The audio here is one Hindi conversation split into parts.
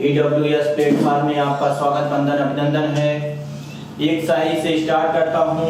AWS प्लेटफॉर्म में आपका स्वागत वंदन अभिनंदन है। एक शायरी से स्टार्ट करता हूँ।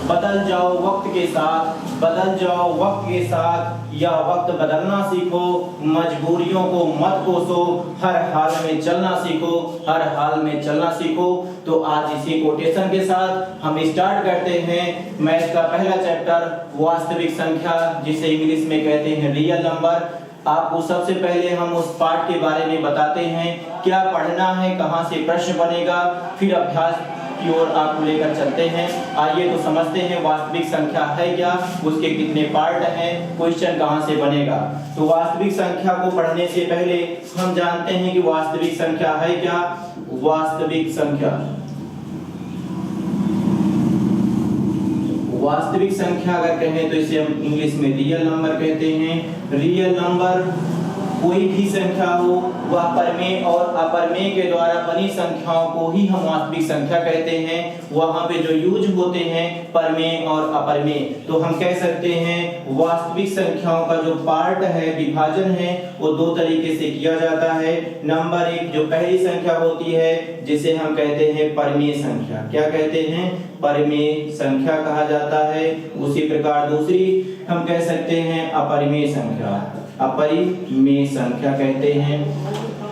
बदल जाओ वक्त के साथ, बदल जाओ वक्त के साथ, या वक्त बदलना सीखो, मजबूरियों को मत कोसो, हर हाल में चलना सीखो, हर हाल में चलना सीखो। तो आज इसी कोटेशन के साथ हम स्टार्ट करते हैं मैथ का पहला चैप्टर वास्तविक संख्या, जिसे इंग्लिश में कहते हैं रियल नंबर। आपको सबसे पहले हम उस पार्ट के बारे में बताते हैं, क्या पढ़ना है, कहाँ से प्रश्न बनेगा, फिर अभ्यास की ओर आपको लेकर चलते हैं। आइए तो समझते हैं वास्तविक संख्या है क्या, उसके कितने पार्ट हैं, क्वेश्चन कहाँ से बनेगा। तो वास्तविक संख्या को पढ़ने से पहले हम जानते हैं कि वास्तविक संख्या है क्या। वास्तविक संख्या, वास्तविक संख्या अगर कहें तो इसे हम इंग्लिश में रियल नंबर कहते हैं। रियल नंबर कोई भी संख्या हो, वह परमेय और अपरमेय के द्वारा बनी संख्याओं को ही हम वास्तविक संख्या कहते हैं। वहां पे जो यूज होते हैं परमेय और अपरमेय, तो हम कह सकते हैं वास्तविक संख्याओं का जो पार्ट है, विभाजन है, वो दो तरीके से किया जाता है। नंबर एक, जो पहली संख्या होती है जिसे हम कहते हैं परमेय संख्या, क्या कहते हैं, परमेय संख्या कहा जाता है। उसी प्रकार दूसरी हम कह सकते हैं अपरिमेय संख्या, अपरिमेय संख्या कहते हैं।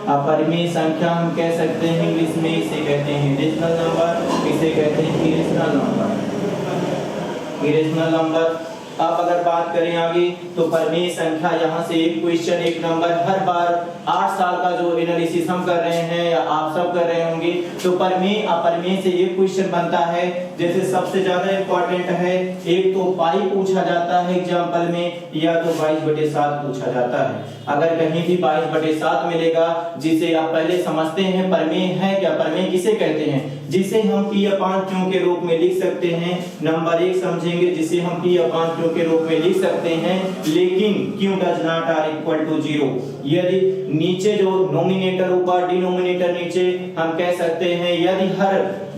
अपरिमेय संख्या हम कह सकते हैं इंग्लिश में इसे कहते हैं इरेशनल नंबर, इसे कहते हैं इरेशनल नंबर, इरेशनल नंबर। अब अगर बात करें आगे तो परमेय संख्या, यहाँ से एक क्वेश्चन एक नंबर, हर बार 8 साल का जो एनालिसिस हम कर रहे हैं या आप सब कर रहे होंगे, तो परमेय अपरमेय से एक क्वेश्चन बनता है। जैसे सबसे ज्यादा इंपॉर्टेंट है, एक तो पाई पूछा जाता है एग्जाम्पल में, या तो 22/7 पूछा जाता है। अगर कहीं भी 22/7 मिलेगा, जिसे आप पहले समझते हैं परमेय है क्या, परमेय किसे कहते हैं, जिसे हम P/Q के रूप में लिख सकते हैं। नंबर एक समझेंगे जिसे हम P/Q के रूप में लिख सकते हैं, लेकिन Q does not R equal to 0। यदि नीचे जो नोमिनेटर ऊपर, डिनोमिनेटर नीचे, हम कह सकते हैं यदि हर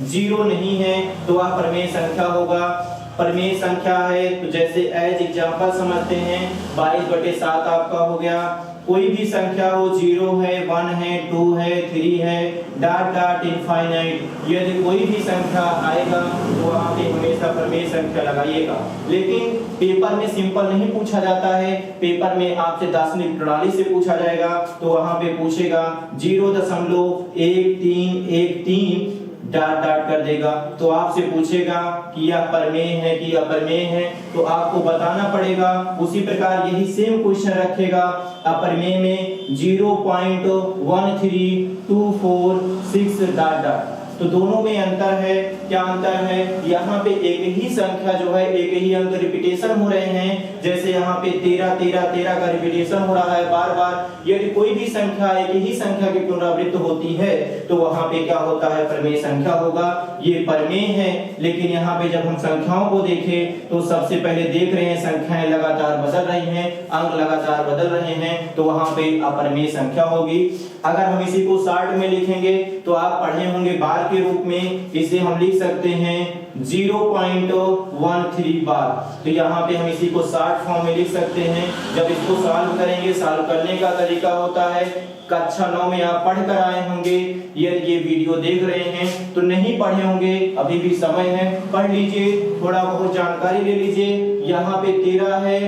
0 नहीं है तो वह परमेय संख्या होगा। परमेय संख्या है तो जैसे एज एग्जांपल समझते हैं 22/7 आपका हो गया। कोई भी संख्या हो, 0 है, 1 है, 2 है, 3 है, डॉट डॉट इनफाइनाइट, यदि कोई भी संख्या आएगा तो वहां पे हमेशा परमेय संख्या लगाइएगा। लेकिन पेपर में सिंपल नहीं पूछा जाता है, पेपर में आपसे दार्शनिक प्रणाली से पूछा जाएगा, तो वहां पे पूछेगा 0.1313 डॉट डॉट कर देगा, तो आपसे पूछेगा कि यह परमेय है कि अपरमेय है, तो आपको बताना पड़ेगा। उसी प्रकार यही सेम क्वेश्चन रखेगा, अपरमेय में 0.132466 डॉट डॉट, तो दोनों में अंतर है। क्या अंतर है, यहाँ पे एक ही संख्या जो है, एक ही अंक रिपीटेशन हो रहे हैं। जैसे यहाँ पे 13 13 13 का रिपीटेशन हो रहा है बार बार। यदि कोई भी संख्या एक ही संख्या की पुनरावृत्ति होती है तो वहां पे क्या होता है, परमेय संख्या होगा। ये परमेय है। लेकिन यहाँ पे जब हम संख्याओं को देखें तो सबसे पहले देख रहे हैं संख्याएं लगातार बदल रही हैं, अंक लगातार बदल रहे हैं, तो वहां पे अपरमेय संख्या होगी। अगर हम इसी को शॉर्ट में लिखेंगे तो आप पढ़े होंगे बार के रूप में, इसे हम लिख सकते हैं 0.13 बार। तो यहाँ पे हम इसी को शॉर्ट फॉर्म में लिख सकते हैं। जब इसको सॉल्व करेंगे, सॉल्व करने का तरीका होता है, कक्षा 9 में आप पढ़ कर आए होंगे। यदि ये वीडियो देख रहे हैं तो नहीं पढ़े होंगे, अभी भी समय है, पढ़ लीजिए, थोड़ा बहुत जानकारी ले लीजिए। यहाँ पे 13 है,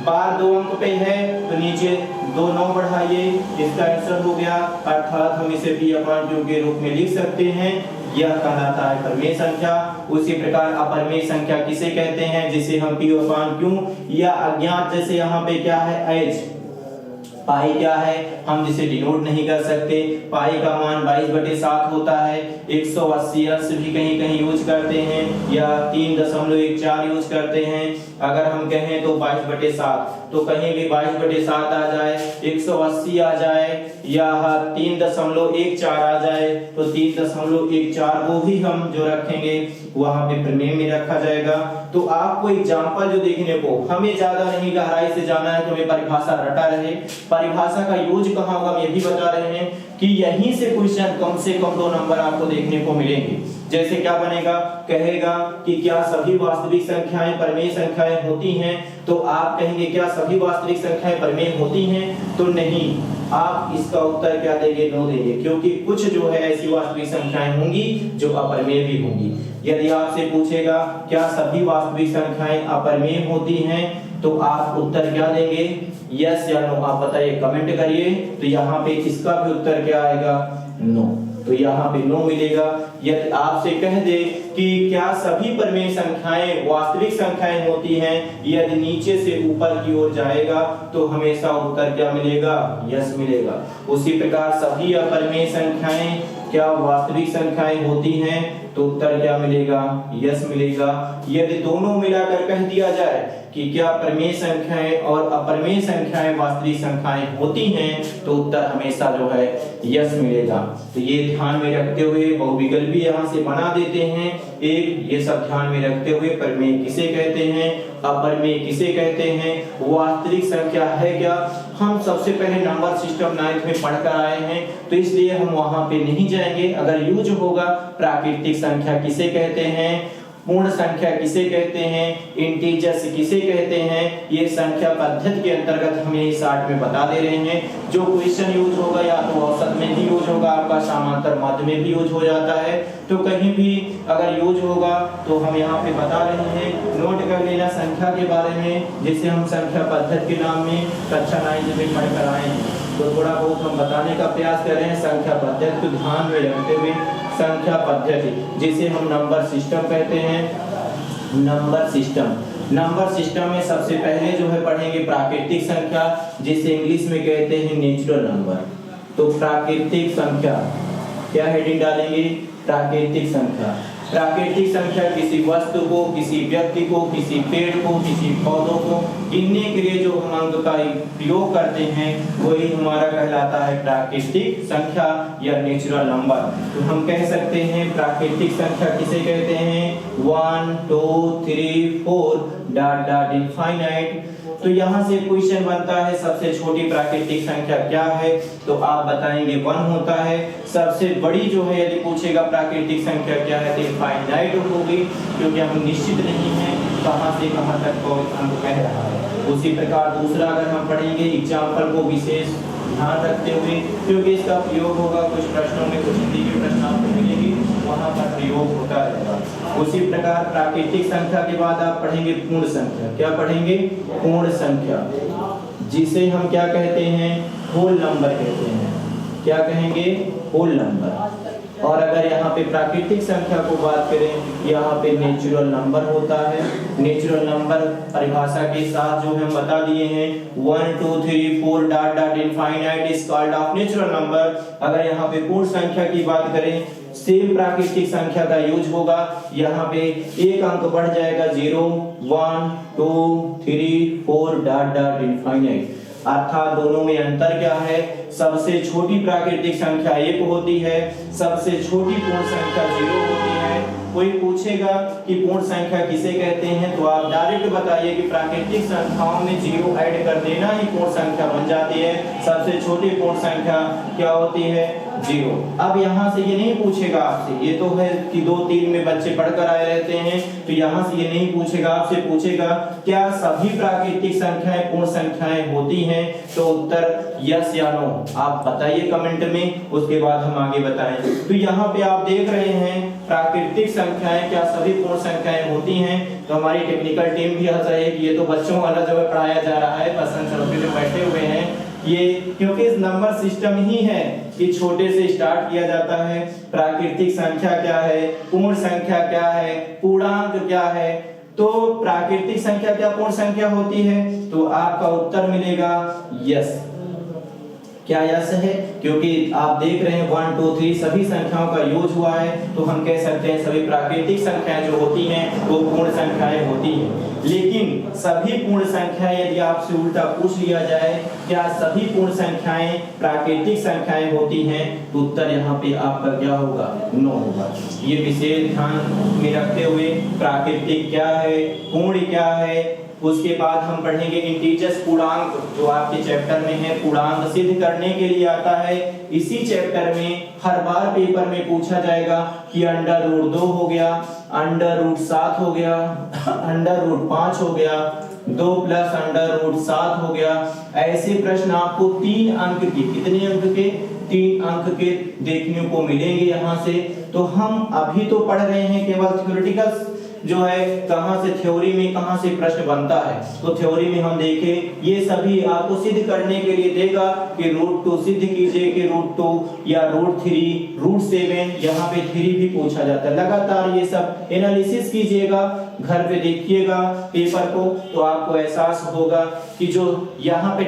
बार 2 अंक पे है, तो नीचे 2 9 बढ़ाइए, इसका आंसर हो गया। अर्थात हम इसे P/Q के रूप में लिख सकते हैं। यह कहलाता है परमेय संख्या। उसी प्रकार अपरमेय संख्या किसे कहते हैं, जिसे हम P/Q या अज्ञात, जैसे यहाँ पे क्या है एज, पाई क्या है, हम जिसे डिनोट नहीं कर सकते। पाई का मान 22/7 होता है। 180 अंश भी कहीं कहीं यूज करते हैं, या 3.14 यूज करते हैं। अगर हम कहें तो 22/7, तो कहीं भी 22/7 आ जाए, 180 आ जाए, या 3.14 आ जाए, तो 3.14 को भी हम जो रखेंगे वहां पे परमेय में रखा जाएगा। तो आपको एग्जांपल जो देखने को, हमें ज्यादा नहीं गहराई से जाना है, तो हमें परिभाषा रटा रहे, परिभाषा का यूज कहाँ होगा हम ये भी बता रहे हैं कि यहीं से क्वेश्चन कम से कम 2 नंबर आपको देखने को मिलेंगे। जैसे क्या बनेगा, कहेगा कि क्या सभी वास्तविक संख्याएं परमेय संख्याएं होती हैं, तो आप कहेंगे क्या सभी वास्तविक संख्याएं परमेय होती हैं, तो नहीं। आप इसका उत्तर क्या देंगे? नो देंगे, क्योंकि कुछ जो है ऐसी वास्तविक संख्याएं होंगी जो अपरिमेय भी होंगी। यदि आपसे पूछेगा क्या सभी वास्तविक संख्याएं अपरिमेय होती हैं, तो आप उत्तर क्या देंगे? यस या नो, आप बताइए, कमेंट करिए। तो यहाँ पे इसका भी उत्तर क्या आएगा? नो। तो यहाँ पे नो मिलेगा। यदि आपसे कह दे कि क्या सभी परिमेय संख्याएं वास्तविक संख्याएं होती हैं, यदि नीचे से ऊपर की ओर जाएगा तो हमेशा उत्तर क्या मिलेगा? यस मिलेगा। उसी प्रकार सभी अपरिमेय संख्याएं क्या वास्तविक संख्याएं होती हैं, तो उत्तर क्या मिलेगा? यस मिलेगा। यदि दोनों मिलाकर कह दिया जाए कि क्या परिमेय संख्याएं और अपरिमेय संख्याएं वास्तविक संख्याएं होती हैं, तो उत्तर हमेशा जो है यस मिलेगा। तो ये ध्यान में रखते हुए बहुविकल्पी यहाँ से बना देते हैं। एक, ये सब ध्यान में रखते हुए परिमेय किसे कहते हैं, अपरिमेय किसे कहते हैं, वास्तविक संख्या है क्या, हम सबसे पहले नंबर सिस्टम 9th में पढ़कर आए हैं, तो इसलिए हम वहां पे नहीं जाएंगे। अगर यूज होगा प्राकृतिक संख्या किसे कहते हैं, पूर्ण संख्या किसे कहते हैं, इंटीजर्स किसे कहते हैं, ये संख्या पद्धति के अंतर्गत हम यही 60 में बता दे रहे हैं। जो क्वेश्चन यूज होगा या तो औसत में भी यूज होगा, आपका समांतर माध्य में भी यूज हो जाता है, तो कहीं भी अगर यूज होगा तो हम यहाँ पे बता रहे हैं। नोट कर लेना संख्या के बारे में, जिसे हम संख्या पद्धति के नाम में कक्षा 9 में पढ़कर आए हैं, तो थोड़ा बहुत हम बताने का प्रयास कर रहे हैं। संख्या पद्धति को ध्यान में रखते हुए संख्या पद्धति, जिसे हम नंबर सिस्टम कहते हैं। नंबर सिस्टम में सबसे पहले जो है पढ़ेंगे प्राकृतिक संख्या, जिसे इंग्लिश में कहते हैं नेचुरल नंबर। तो प्राकृतिक संख्या क्या हेडिंग डालेंगे? प्राकृतिक संख्या। प्राकृतिक संख्या किसी वस्तु को, किसी व्यक्ति को, किसी पेड़ को, किसी पौधों को गिनने के लिए जो हम अंक का प्रयोग करते हैं, वही हमारा कहलाता है प्राकृतिक संख्या या नेचुरल नंबर। तो हम कह सकते हैं प्राकृतिक संख्या किसे कहते हैं? 1 2 3 4 डॉट डॉट इनफाइनाइट। तो यहाँ से क्वेश्चन बनता है सबसे छोटी प्राकृतिक संख्या क्या है, तो आप बताएंगे 1 होता है। सबसे बड़ी जो है यदि पूछेगा प्राकृतिक संख्या क्या है, तो इनफाइनाइट होगी, क्योंकि हम निश्चित नहीं है कहां से कहां तक को अंक कह रहा है। उसी प्रकार दूसरा अगर हम पढ़ेंगे एग्जाम्पल को विशेष ध्यान रखते हुए, क्योंकि इसका प्रयोग होगा कुछ प्रश्नों में, कुछ हिंदी के प्रश्न आपको मिलेंगे, वहां पर प्रयोग होता रहेगा। उसी प्रकार प्राकृतिक संख्या के बाद आप पढ़ेंगे पूर्ण संख्या। क्या पढ़ेंगे? पूर्ण संख्या, जिसे हम क्या कहते हैं? होल नंबर कहते हैं। क्या कहेंगे? Whole number. और अगर यहाँ पे प्राकृतिक संख्या को बात करें, यहाँ पे नेचुरल नंबर होता है। नेचुरल नंबर परिभाषा के साथ जो हम बता दिए हैं, 1 2 3 4 dot dot infinite is called off natural number. अगर यहाँ पे पूर्ण संख्या की बात करें, सेम प्राकृतिक संख्या का यूज होगा। यहाँ पे एक अंक बढ़ जाएगा 0 1 2 3 4 डॉट डॉट इनफाइनाइट। अर्थात दोनों में अंतर क्या है? सबसे छोटी प्राकृतिक संख्या 1 होती है, सबसे छोटी पूर्ण संख्या 0 होती है। कोई पूछेगा कि पूर्ण संख्या किसे कहते हैं, तो आप डायरेक्ट बताइए कि प्राकृतिक संख्याओं में 0 ऐड कर देना ही पूर्ण संख्या बन जाती है। सबसे छोटी पूर्ण संख्या क्या होती है? 0। अब यहाँ से ये नहीं पूछेगा आपसे, ये तो है कि 2-3 में बच्चे पढ़कर आए रहते हैं, तो यहाँ से ये नहीं पूछेगा, आपसे पूछेगा क्या सभी प्राकृतिक संख्याएं पूर्ण संख्याएं होती हैं, तो उत्तर यस या नो आप बताइए कमेंट में, उसके बाद हम आगे बताएं। तो यहाँ पे आप देख रहे हैं प्राकृतिक संख्याएं क्या सभी पूर्ण संख्याएं होती हैं। तो हमारी टेक्निकल टीम भी हंस रही है कि ये तो बच्चों वाला जो है पढ़ाया जा रहा है, पसंद चौके पे बैठे हुए हैं ये, क्योंकि इस नंबर सिस्टम ही है कि छोटे से स्टार्ट किया जाता है। प्राकृतिक संख्या क्या है, पूर्ण संख्या क्या है, पूर्णांक क्या है। तो प्राकृतिक संख्या क्या पूर्ण संख्या होती है, तो आपका उत्तर मिलेगा यस। क्या यस है? क्योंकि आप देख रहे हैं 1 2 3 सभी संख्याओं का यूज हुआ है, तो हम कह सकते हैं सभी प्राकृतिक संख्याएं जो होती हैं वो पूर्ण संख्याएं होती हैं। लेकिन सभी पूर्ण संख्याएं यदि आपसे उल्टा पूछ लिया जाए क्या सभी पूर्ण संख्याएं प्राकृतिक संख्याएं होती हैं, तो उत्तर यहाँ पे आपका क्या होगा? नो होगा। ये विशेष ध्यान में रखते हुए प्राकृतिक क्या है, पूर्ण क्या है, उसके बाद हम पढ़ेंगे इंटीजर्स पूर्णांक, जो आपके चैप्टर में है। पूर्णांक सिद्ध करने के लिए आता है इसी चैप्टर में। हर बार पेपर में पूछा जाएगा कि √2 हो गया, √7 हो गया, √5 हो गया, 2 प्लस अंडर रूट 7 हो गया। ऐसे प्रश्न आपको 3 अंक के, कितने अंक के, 3 अंक के देखने को मिलेंगे यहाँ से। तो हम अभी तो पढ़ रहे हैं केवल थ्योरेटिकल जो है, कहां से थ्योरी में कहां से प्रश्न बनता है। तो थ्योरी में हम देखें, ये सभी आपको सिद्ध करने के लिए देगा कि √2 सिद्ध कीजिए कि √2 या √3 √7, यहाँ पे 3 भी पूछा जाता है। लगातार ये सब एनालिसिस कीजिएगा, घर पे देखिएगा पेपर को, तो आपको एहसास होगा कि जो यहाँ पे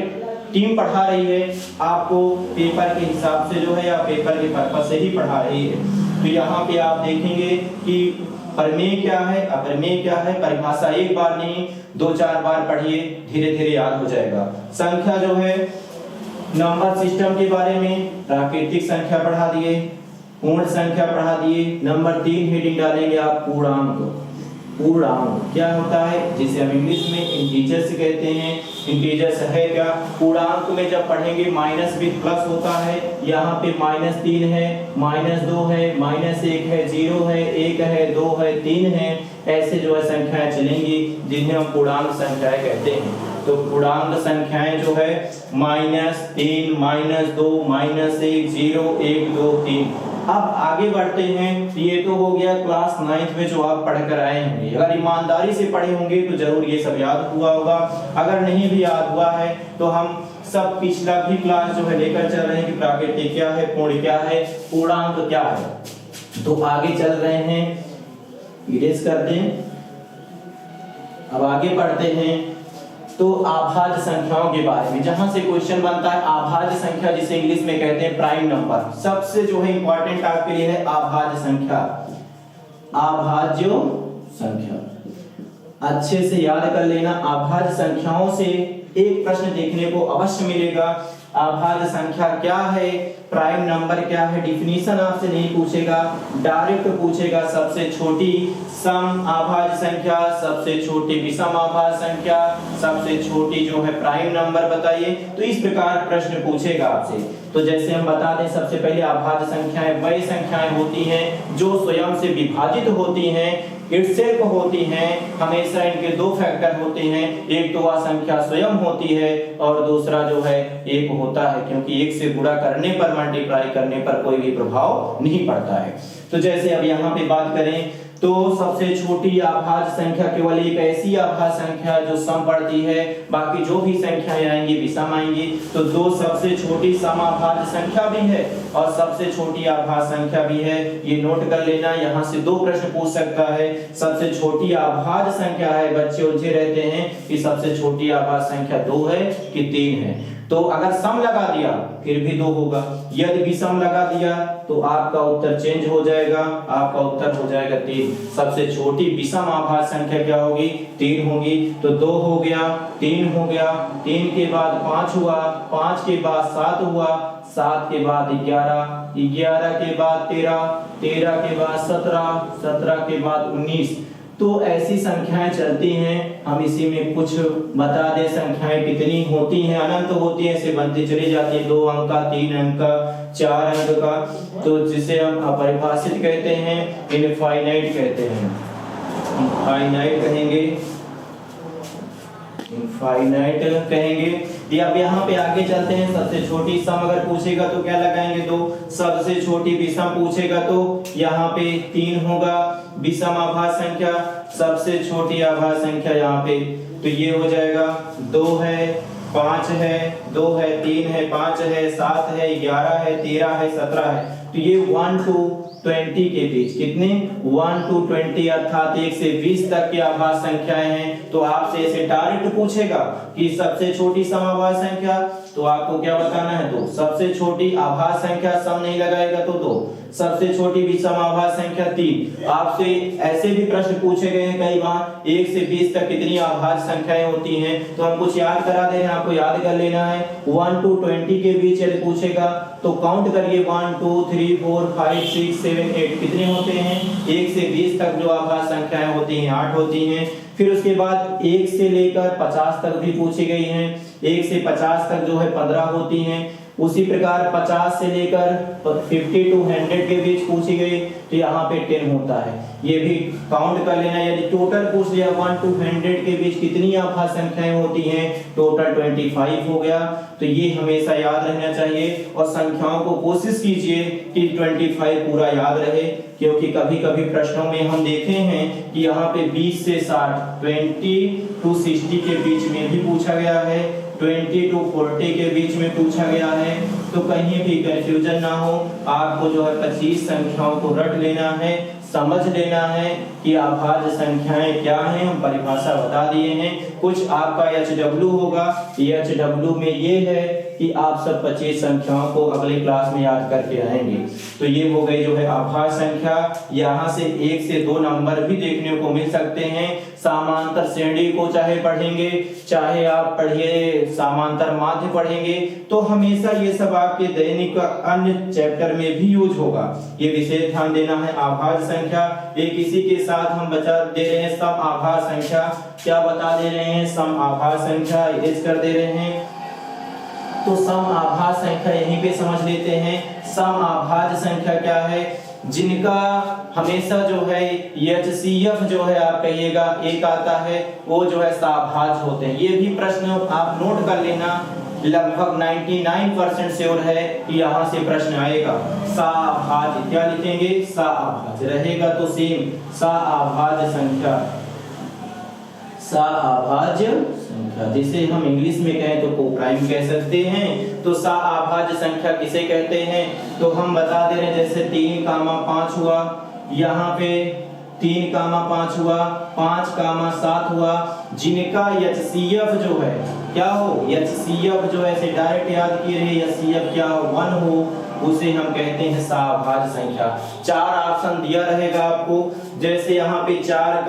टीम पढ़ा रही है आपको पेपर के हिसाब से जो है, या पेपर के पर्पस से ही पढ़ा रही है। तो यहाँ पे आप देखेंगे कि प्रमेय क्या है, अप्रमेय क्या है, परिभाषा एक बार नहीं 2-4 बार पढ़िए, धीरे धीरे याद हो जाएगा। संख्या जो है, नंबर सिस्टम के बारे में प्राकृतिक संख्या पढ़ा दिए, पूर्ण संख्या पढ़ा दिए। नंबर 3 हेडिंग डालेंगे आप पूर्णांक। पूर्णांक क्या होता है, जिसे हम इंग्लिश में इंटीजर्स कहते हैं। इंटीजर्स है क्या, पूर्णांक में जब पढ़ेंगे माइनस भी प्लस होता है। यहाँ पे -3 है, -2 है, -1 है, 0 है, 1 है, 2 है, 3 है। ऐसे जो है संख्याएं चलेंगी जिन्हें हम पूर्णांक संख्याएं कहते हैं। तो पूर्णांक संख्याएं जो है -3, -2, -1, 0, 1, 2, 3। अब आगे बढ़ते हैं। ये तो हो गया क्लास 9th में जो आप पढ़कर आए होंगे। अगर ईमानदारी से पढ़े होंगे तो जरूर ये सब याद हुआ होगा। अगर नहीं भी याद हुआ है तो हम सब पिछला भी क्लास जो है लेकर चल रहे हैं कि प्राकृतिक क्या है, पूर्ण क्या है, पूर्णांक क्या है। तो आगे चल रहे हैं, इरेज कर दें। अब आगे पढ़ते हैं तो आभाज्य संख्याओं के बारे में, जहां से क्वेश्चन बनता है आभाज्य संख्या, जिसे इंग्लिश में कहते हैं प्राइम नंबर। सबसे जो है इंपॉर्टेंट आपके लिए है आभाज्य संख्या। आभाज्य संख्या अच्छे से याद कर लेना। आभाज्य संख्याओं से एक प्रश्न देखने को अवश्य मिलेगा। आभाज्य संख्या क्या है, प्राइम नंबर क्या है, डिफिनीशन आपसे नहीं पूछेगा, डायरेक्ट पूछेगा। सबसे छोटी सम आभाज्य संख्या, सबसे छोटी विषम आभाज्य संख्या, सबसे छोटी जो है प्राइम नंबर बताइए। तो इस प्रकार प्रश्न पूछेगा आपसे। तो जैसे हम बता दें, सबसे पहले आभाज्य संख्याएं वही संख्याएं होती हैं जो स्वयं से विभाजित होती हैं, इटसेल्फ होती हैं। हमेशा इनके 2 फैक्टर होते हैं, एक तो वह संख्या स्वयं होती है और दूसरा जो है 1 होता है, क्योंकि 1 से गुणा करने पर, मल्टीप्लाई करने पर कोई भी प्रभाव नहीं पड़ता है। तो जैसे अब यहाँ पे बात करें तो सबसे छोटी आभाज्य संख्या केवल एक ऐसी आभाज्य संख्या जो सम पढ़ती है, बाकी जो भी संख्याएं आएंगी विषम आएंगी। तो 2 सबसे छोटी समाभाज्य संख्या भी है और सबसे छोटी आभाज्य संख्या भी है, ये नोट कर लेना। यहाँ से 2 प्रश्न पूछ सकता है। सबसे छोटी आभाज्य संख्या है, बच्चे उलझे रहते हैं कि सबसे छोटी आभाज्य संख्या 2 है कि 3 है। तो अगर सम लगा दिया फिर भी 2 होगा, यदि विषम लगा दिया तो आपका उत्तर चेंज हो जाएगा, आपका उत्तर हो जाएगा 3। सबसे छोटी विषम आभाज्य संख्या क्या होगी, 3 होगी। तो 2 हो गया, 3 हो गया, 3 के बाद 5 हुआ, 5 के बाद 7 हुआ, 7 के बाद 11, 11 के बाद 13, 13 के बाद 17, 17 के बाद 19। तो ऐसी संख्याएं चलती हैं। हम इसी में कुछ बता दें, संख्याएं कितनी होती हैं, अनंत होती हैं, ऐसे बनती चली जाती है। 2 अंक का, 3 अंक का, 4 अंक का, तो जिसे हम अपरिभाषित कहते हैं, इनफाइनाइट कहते हैं, इनफाइनाइट कहेंगे, इनफाइनाइट कहेंगे। ये अब यहाँ पे आगे चलते हैं। सबसे छोटी सम अगर पूछेगा तो क्या लगाएंगे, 2। सबसे छोटी विषम पूछेगा तो यहाँ पे 3 होगा, विषम आभाज्य संख्या। सबसे छोटी आभाज्य संख्या यहाँ पे तो ये हो जाएगा 2 है, 5 है, 2 है, 3 है, 5 है, 7 है, 11 है, 13 है, 17 है। तो ये 1 to 20 के बीच, कितने 1 to 20 अर्थात 1 से 20 तक की आभाज्य संख्याएं हैं। तो आपसे ऐसे डायरेक्ट पूछेगा कि सबसे छोटी समाभाज्य संख्या, तो आपको क्या बताना है, 2। सबसे छोटी आभाज्य संख्या, सम नहीं लगाएगा तो 2। सबसे छोटी विषम आभाज्य संख्या 3। आपसे ऐसे भी प्रश्न पूछे गए हैं कई बार, 1 से 20 तक कितनी आभाज्य संख्याएं होती हैं। तो हम कुछ याद करा दे रहे हैं, आपको याद कर लेना है। 1 to 20 के बीच यदि पूछेगा तो काउंट करिए, 1 2 3 4 5 6 7 8 कितने होते हैं। 1 से 20 तक जो आभाज्य संख्याएं होती हैं 8 होती हैं। फिर उसके बाद 1 से लेकर 50 तक भी पूछी गई हैं। 1 से 50 तक जो है 15 होती हैं। उसी प्रकार 50 से लेकर 50 टू 100 के बीच पूछी गई तो यहाँ पे 10 होता है। ये भी काउंट कर लेना। यदि टोटल पूछ लिया 1 टू 100 के बीच कितनी आभाज्य संख्याएं होती हैं, टोटल 25 हो गया। तो ये हमेशा याद रहना चाहिए और संख्याओं को कोशिश कीजिए कि 25 पूरा याद रहे, क्योंकि कभी कभी प्रश्नों में हम देखे हैं कि यहाँ पे 20 से 60 20 टू 60 के बीच में भी पूछा गया है, 20 टू 40 के बीच में पूछा गया है। तो कहीं भी कंफ्यूजन ना हो, आपको जो है 25 संख्याओं को रट लेना है, समझ लेना है कि अभाज्य संख्याएं क्या हैं। हम परिभाषा बता दिए हैं। कुछ आपका HW होगा, HW में ये है कि आप सब 25 संख्याओं को अगले क्लास में याद करके आएंगे। तो ये हो गई जो है अभाज्य संख्या। यहाँ से 1 से 2 नंबर भी देखने को मिल सकते हैं। समांतर श्रेणी को चाहे पढ़ेंगे, चाहे आप पढ़िए समांतर माध्य पढ़ेंगे, तो हमेशा ये सब आपके दैनिक अन्य चैप्टर में भी यूज होगा। ये विशेष ध्यान देना है। अभाज्य संख्या एक इसी के साथ हम बता दे रहे हैं सम अभाज्य संख्या। क्या बता दे रहे हैं? सम अभाज्य संख्या इरेज कर दे रहे हैं। तो सम अभाज्य संख्या यहीं पे समझ लेते हैं। सम अभाज्य संख्या क्या है? जिनका हमेशा जो है HCF जो है आप कहिएगा एक आता है, वो जो है सभाज्य होते हैं। ये भी प्रश्न आप नोट कर लेना, लगभग 99% श्योर है कि यहाँ से प्रश्न आएगा। सभाज्य क्या लिखेंगे? सभाज्य रहेगा तो सेम सभाज्य संख्या, सभाज्य संख्या जिसे हम इंग्लिश में कहें तो कोप्राइम कह सकते हैं। तो सभाज्य संख्या किसे कहते हैं? तो हम बता दे रहे हैं, जैसे 3, 5 हुआ, यहाँ पे 3, 5 हुआ, 5, 7 हुआ, जिनका HCF जो है क्या हो? HCF जो है ऐसे डायरेक्ट याद किए रहे, HCF क्या हो? 1 हो, उसे हम कहते हैं सभाज्य संख्या। 4 ऑप्शन दिया रहेगा आपको, जैसे यहाँ पे 4,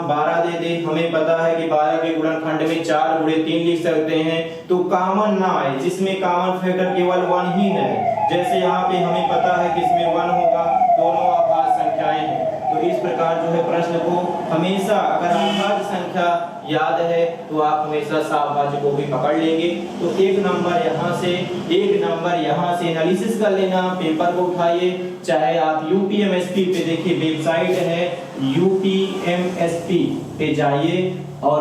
12 दे दे। हमें पता है कि 12 के गुणनखंड में 4 गुणे 3 लिख सकते हैं, तो कॉमन ना आए, जिसमें कॉमन फैक्टर केवल 1 ही है। जैसे यहाँ पे हमें पता है कि इसमें 1 होगा, दोनों अभाज्य संख्याएं हैं। तो इस प्रकार जो है प्रश्न को हमेशा अगर अभाज्य संख्या याद है तो आप हमेशा सभाज्य को भी पकड़ लेंगे। तो 1 नंबर यहाँ से एनालिसिस कर लेना। पेपर को उठाइए, चाहे आप UPMSP पे देखिए, वेबसाइट है UPMSP पे जाइए और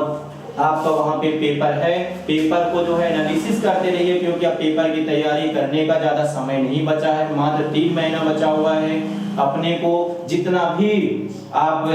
आपका वहां पे पेपर है। पेपर को जो है एनालिसिस करते रहिए, क्योंकि अब पेपर की तैयारी करने का ज्यादा समय नहीं बचा है, मात्र 3 महीना बचा हुआ है। अपने को जितना भी आप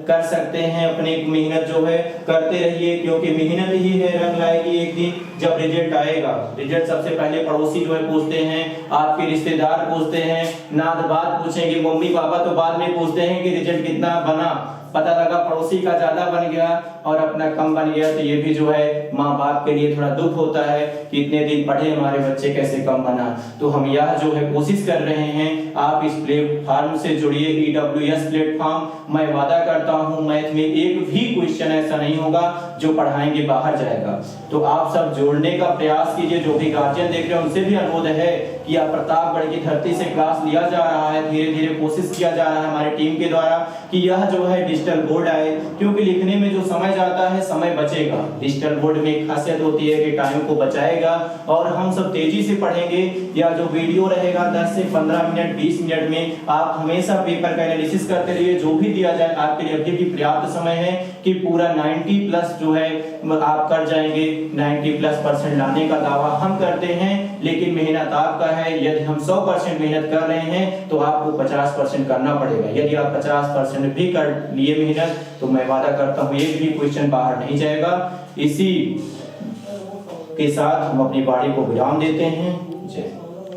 कर सकते हैं अपने मेहनत जो है करते रहिए, क्योंकि मेहनत ही है रंग लाएगी एक दिन जब रिजल्ट आएगा। रिजल्ट सबसे पहले पड़ोसी जो है पूछते हैं, आपके रिश्तेदार पूछते हैं, नात बात पूछेंगे, मम्मी पापा तो बाद में पूछते हैं कि रिजल्ट कितना बना। पता लगा पड़ोसी का ज्यादा बन गया और अपना कम बन गया, तो ये भी जो है माँ बाप के लिए थोड़ा दुख होता है कि इतने दिन पढ़े हमारे बच्चे कैसे कम बना। तो हम यह जो है कोशिश कर रहे हैं, आप इस प्लेटफॉर्म से जुड़िए, EWS प्लेटफॉर्म। मैं वादा करता हूँ मैथ में एक भी क्वेश्चन ऐसा नहीं होगा जो पढ़ाएंगे बाहर जाएगा। तो आप सब जोड़ने का प्रयास कीजिए। जो भी गार्जियन देख रहे हैं उनसे भी अनुरोध है कि आप प्रतापगढ़ की धरती से क्लास लिया जा रहा है, धीरे धीरे कोशिश किया जा रहा है हमारी टीम के द्वारा कि यह जो है डिजिटल बोर्ड आए, क्योंकि लिखने में जो समय जाता है समय बचेगा। डिजिटल बोर्ड में एक खासियत होती है कि टाइम को बचाएगा और हम सब तेजी से पढ़ेंगे। या जो वीडियो रहेगा 10 से 15 मिनट 20 मिनट में आप हमेशा पेपर का एनालिसिस करते रहिए। जो भी दिया जाए आपके लिए अभी भी पर्याप्त समय है कि पूरा 90+ जो है आप कर जाएंगे। 90+% लाने का दावा हम करते हैं, लेकिन मेहनत आपका है। यदि हम 100% मेहनत कर रहे हैं तो आपको 50% करना पड़ेगा। यदि आप 50% भी कर लिए मेहनत तो मैं वादा करता हूँ एक भी क्वेश्चन बाहर नहीं जाएगा। इसी के साथ हम अपनी वाणी को विराम देते हैं। जय